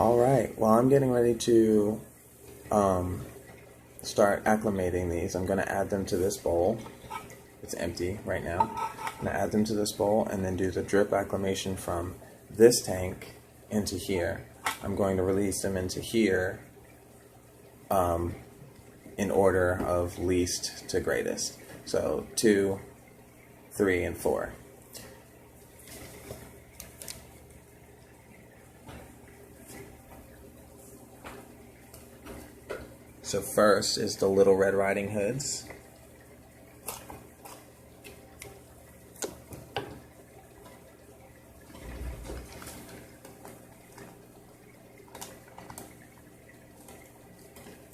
Alright, well I'm getting ready to start acclimating these. I'm going to add them to this bowl. It's empty right now. I'm going to add them to this bowl and then do the drip acclimation from this tank into here. I'm going to release them into here in order of least to greatest. So 2, 3, and 4. So first is the Little Red Riding Hoods.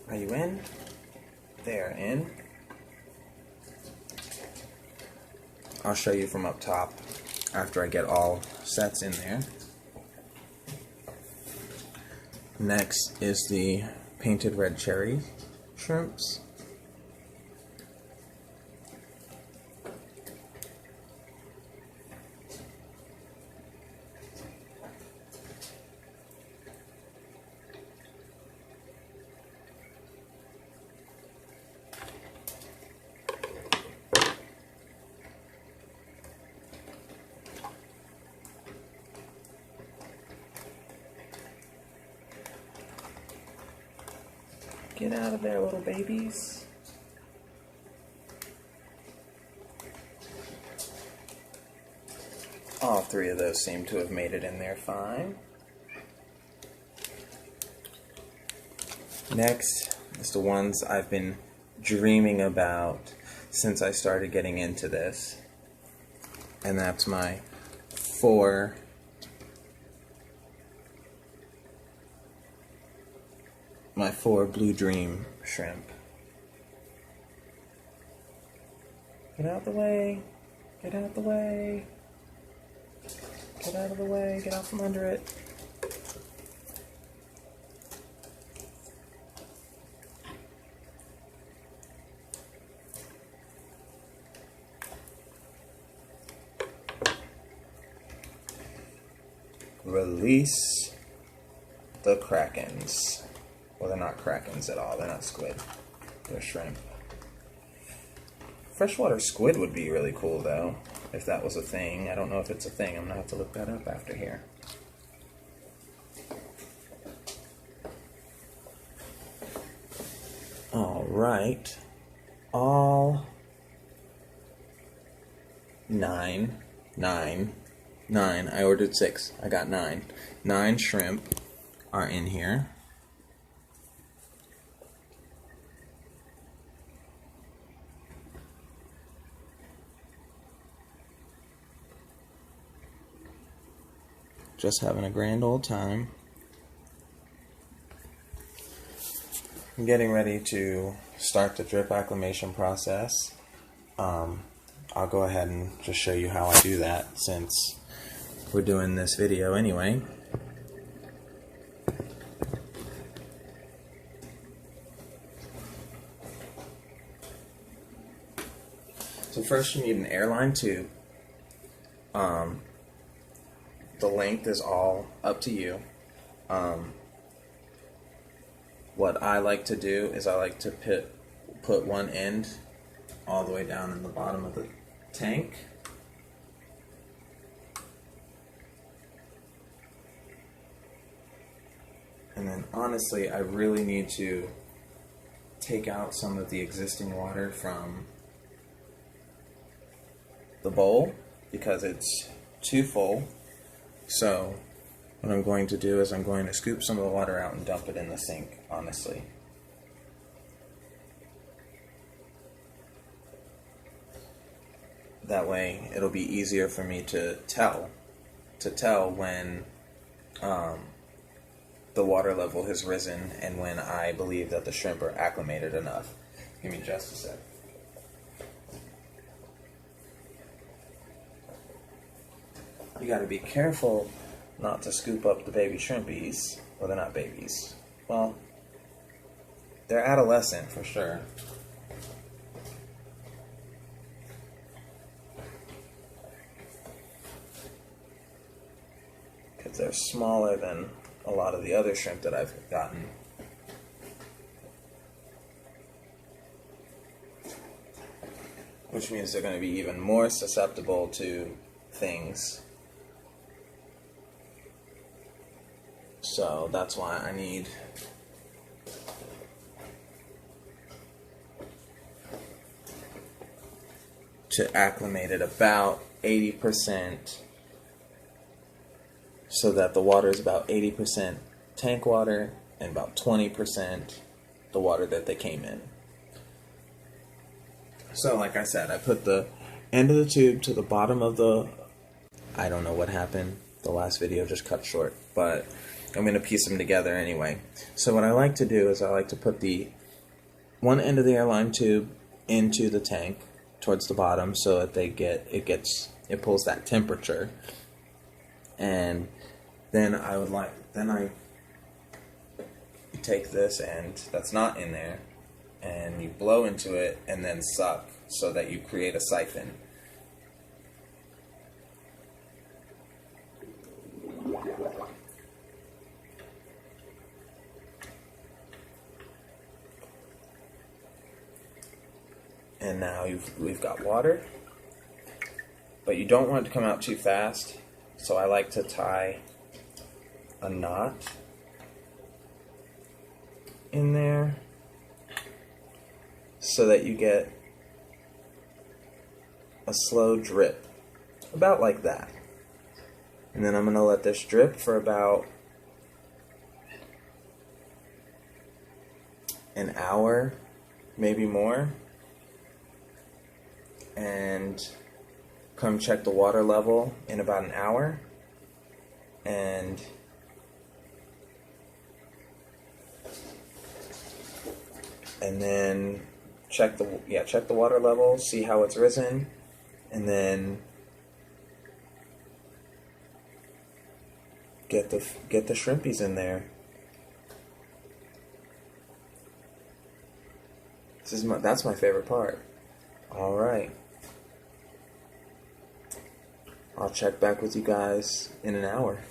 Are you in? They're in. I'll show you from up top after I get all sets in there. Next is the Painted Red Cherry shrimps. Get out of there, little babies. All 3 of those seem to have made it in there fine. Next is the ones I've been dreaming about since I started getting into this. And that's my 4 Blue Dream shrimp. Get out the way. Get out the way. Get out of the way. Get out from under it. Release the Krakens. Well, they're not Krakens at all. They're not squid. They're shrimp. Freshwater squid would be really cool, though, if that was a thing. I don't know if it's a thing. I'm going to have to look that up after here. Alright. All 9. I ordered 6. I got 9. 9 shrimp are in here. Just having a grand old time. I'm getting ready to start the drip acclimation process. I'll go ahead and just show you how I do that since we're doing this video anyway. So first you need an airline tube. The length is all up to you. What I like to do is I like to put one end all the way down in the bottom of the tank. And then honestly, I really need to take out some of the existing water from the bowl because it's too full. So what I'm going to do is I'm going to scoop some of the water out and dump it in the sink, honestly. That way it'll be easier for me to tell when the water level has risen and when I believe that the shrimp are acclimated enough. Give me just a sec. You gotta be careful not to scoop up the baby shrimpies. Well, they're not babies. Well, they're adolescent for sure. Because they're smaller than a lot of the other shrimp that I've gotten. Which means they're going to be even more susceptible to things. So that's why I need to acclimate it about 80%, so that the water is about 80% tank water and about 20% the water that they came in. So like I said, I put the end of the tube to the bottom of the, I don't know what happened, the last video just cut short, but I'm going to piece them together anyway. So what I like to do is I like to put the one end of the airline tube into the tank towards the bottom, so that it pulls that temperature. And then I take this end that's not in there and you blow into it and then suck, so that you create a siphon. And now we've got water, but you don't want it to come out too fast, so I like to tie a knot in there so that you get a slow drip, about like that. And then I'm going to let this drip for about an hour, maybe more, and come check the water level in about an hour, and then check the water level, see how it's risen, and then get the shrimpies in there. That's my favorite part. All right. I'll check back with you guys in an hour.